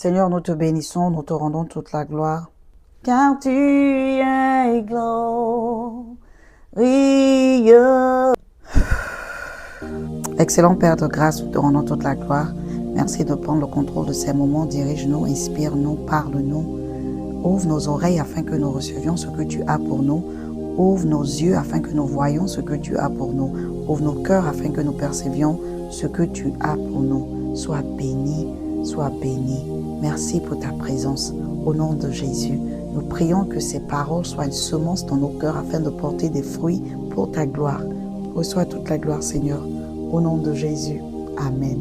Seigneur, nous te bénissons, nous te rendons toute la gloire. Car tu es glorieux. Excellent Père de grâce, nous te rendons toute la gloire. Merci de prendre le contrôle de ces moments. Dirige-nous, inspire-nous, parle-nous. Ouvre nos oreilles afin que nous recevions ce que tu as pour nous. Ouvre nos yeux afin que nous voyions ce que tu as pour nous. Ouvre nos cœurs afin que nous percevions ce que tu as pour nous. Sois béni, sois béni. Merci pour ta présence. Au nom de Jésus, nous prions que ces paroles soient une semence dans nos cœurs afin de porter des fruits pour ta gloire. Reçois toute la gloire, Seigneur. Au nom de Jésus. Amen.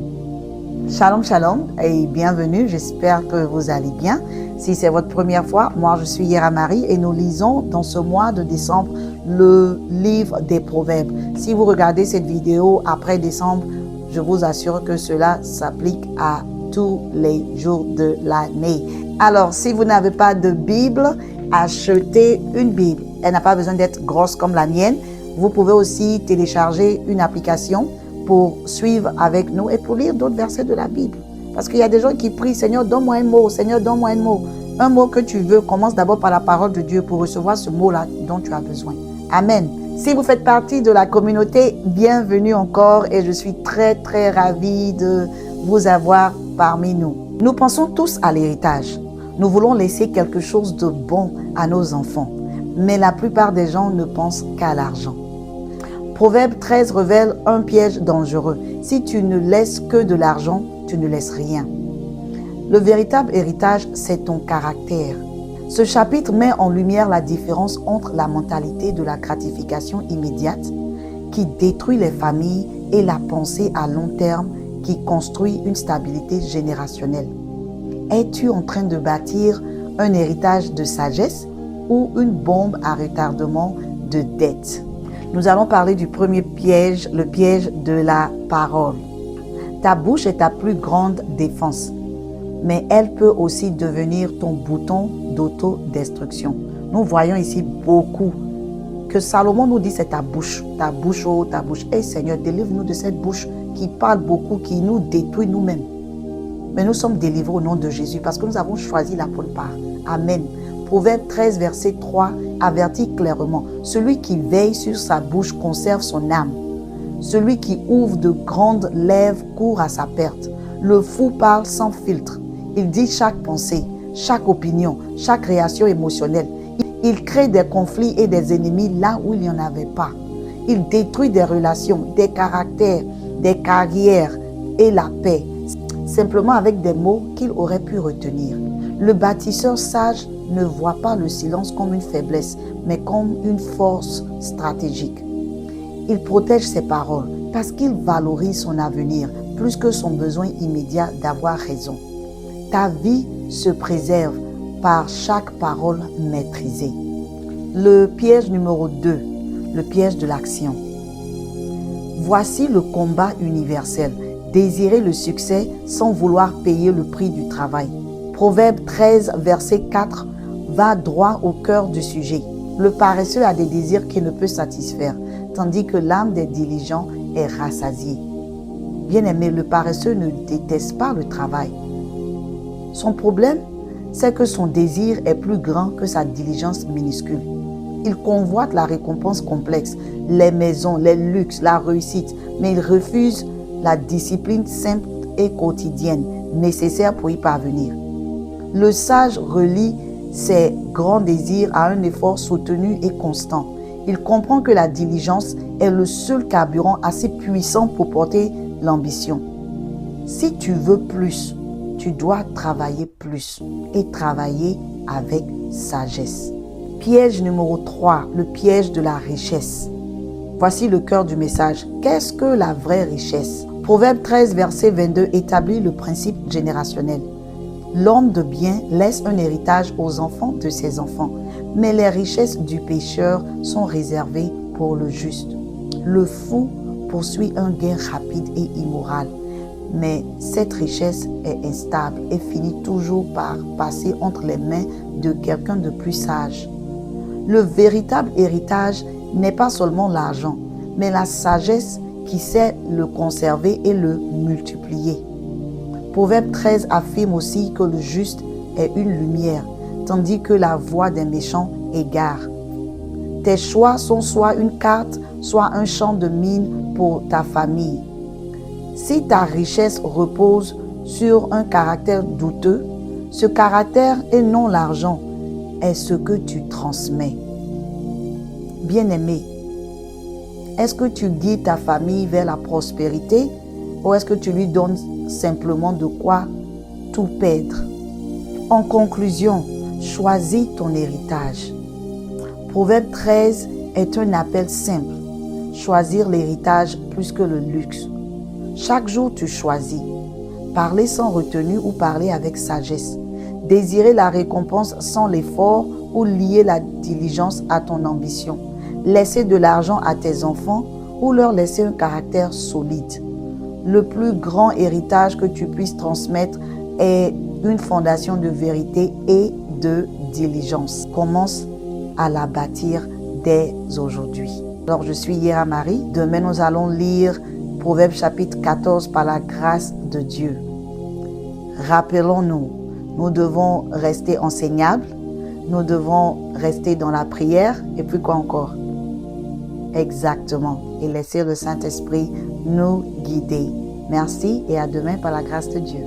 Shalom, shalom et bienvenue. J'espère que vous allez bien. Si c'est votre première fois, moi je suis Yera Marie et nous lisons dans ce mois de décembre le livre des Proverbes. Si vous regardez cette vidéo après décembre, je vous assure que cela s'applique à tous les jours de l'année. Alors, si vous n'avez pas de Bible, achetez une Bible. Elle n'a pas besoin d'être grosse comme la mienne. Vous pouvez aussi télécharger une application pour suivre avec nous et pour lire d'autres versets de la Bible. Parce qu'il y a des gens qui prient, Seigneur, donne-moi un mot, Seigneur, donne-moi un mot. Un mot que tu veux, commence d'abord par la parole de Dieu pour recevoir ce mot-là dont tu as besoin. Amen. Si vous faites partie de la communauté, bienvenue encore et je suis très ravie de vous avoir parmi nous. Nous pensons tous à l'héritage. Nous voulons laisser quelque chose de bon à nos enfants. Mais la plupart des gens ne pensent qu'à l'argent. Proverbe 13 révèle un piège dangereux. Si tu ne laisses que de l'argent, tu ne laisses rien. Le véritable héritage, c'est ton caractère. Ce chapitre met en lumière la différence entre la mentalité de la gratification immédiate qui détruit les familles et la pensée à long terme qui construit une stabilité générationnelle. Es-tu en train de bâtir un héritage de sagesse ou une bombe à retardement de dette? Nous allons parler du premier piège, le piège de la parole. Ta bouche est ta plus grande défense, mais elle peut aussi devenir ton bouton d'autodestruction. Nous voyons ici beaucoup que Salomon nous dit c'est ta bouche, oh ta bouche. Hey Seigneur, délivre-nous de cette bouche qui parle beaucoup, qui nous détruit nous-mêmes. Mais nous sommes délivrés au nom de Jésus parce que nous avons choisi la bonne part. Amen. Proverbe 13, verset 3 avertit clairement, celui qui veille sur sa bouche conserve son âme. Celui qui ouvre de grandes lèvres court à sa perte. Le fou parle sans filtre. Il dit chaque pensée, chaque opinion, chaque réaction émotionnelle. Il crée des conflits et des ennemis là où il n'y en avait pas. Il détruit des relations, des caractères, des carrières et la paix, simplement avec des mots qu'il aurait pu retenir. Le bâtisseur sage ne voit pas le silence comme une faiblesse, mais comme une force stratégique. Il protège ses paroles parce qu'il valorise son avenir plus que son besoin immédiat d'avoir raison. Ta vie se préserve par chaque parole maîtrisée. Le piège numéro 2, le piège de l'action. Voici le combat universel. Désirer le succès sans vouloir payer le prix du travail. Proverbe 13, verset 4 va droit au cœur du sujet. Le paresseux a des désirs qu'il ne peut satisfaire, tandis que l'âme des diligents est rassasiée. Bien-aimé, le paresseux ne déteste pas le travail. Son problème, c'est que son désir est plus grand que sa diligence minuscule. Il convoite la récompense complexe, les maisons, les luxes, la réussite, mais il refuse la discipline simple et quotidienne nécessaire pour y parvenir. Le sage relie ses grands désirs à un effort soutenu et constant. Il comprend que la diligence est le seul carburant assez puissant pour porter l'ambition. Si tu veux plus, tu dois travailler plus et travailler avec sagesse. Piège numéro 3, le piège de la richesse. Voici le cœur du message. Qu'est-ce que la vraie richesse? Proverbe 13, verset 22 établit le principe générationnel. L'homme de bien laisse un héritage aux enfants de ses enfants, mais les richesses du pécheur sont réservées pour le juste. Le fou poursuit un gain rapide et immoral, mais cette richesse est instable et finit toujours par passer entre les mains de quelqu'un de plus sage. Le véritable héritage n'est pas seulement l'argent, mais la sagesse qui sait le conserver et le multiplier. Proverbe 13 affirme aussi que le juste est une lumière, tandis que la voix des méchants égare. Tes choix sont soit une carte, soit un champ de mine pour ta famille. Si ta richesse repose sur un caractère douteux, ce caractère et non l'argent est ce que tu transmets. Bien-aimé, est-ce que tu guides ta famille vers la prospérité ou est-ce que tu lui donnes simplement de quoi tout perdre? En conclusion, choisis ton héritage. Proverbe 13 est un appel simple. Choisir l'héritage plus que le luxe. Chaque jour, tu choisis. Parler sans retenue ou parler avec sagesse. Désirer la récompense sans l'effort ou lier la diligence à ton ambition. Laisser de l'argent à tes enfants ou leur laisser un caractère solide. Le plus grand héritage que tu puisses transmettre est une fondation de vérité et de diligence. Commence à la bâtir dès aujourd'hui. Alors, je suis Yera Marie. Demain, nous allons lire Proverbe chapitre 14 par la grâce de Dieu. Rappelons-nous, nous devons rester enseignables, nous devons rester dans la prière et puis quoi encore? Exactement. Et laisser le Saint-Esprit nous guider. Merci et à demain par la grâce de Dieu.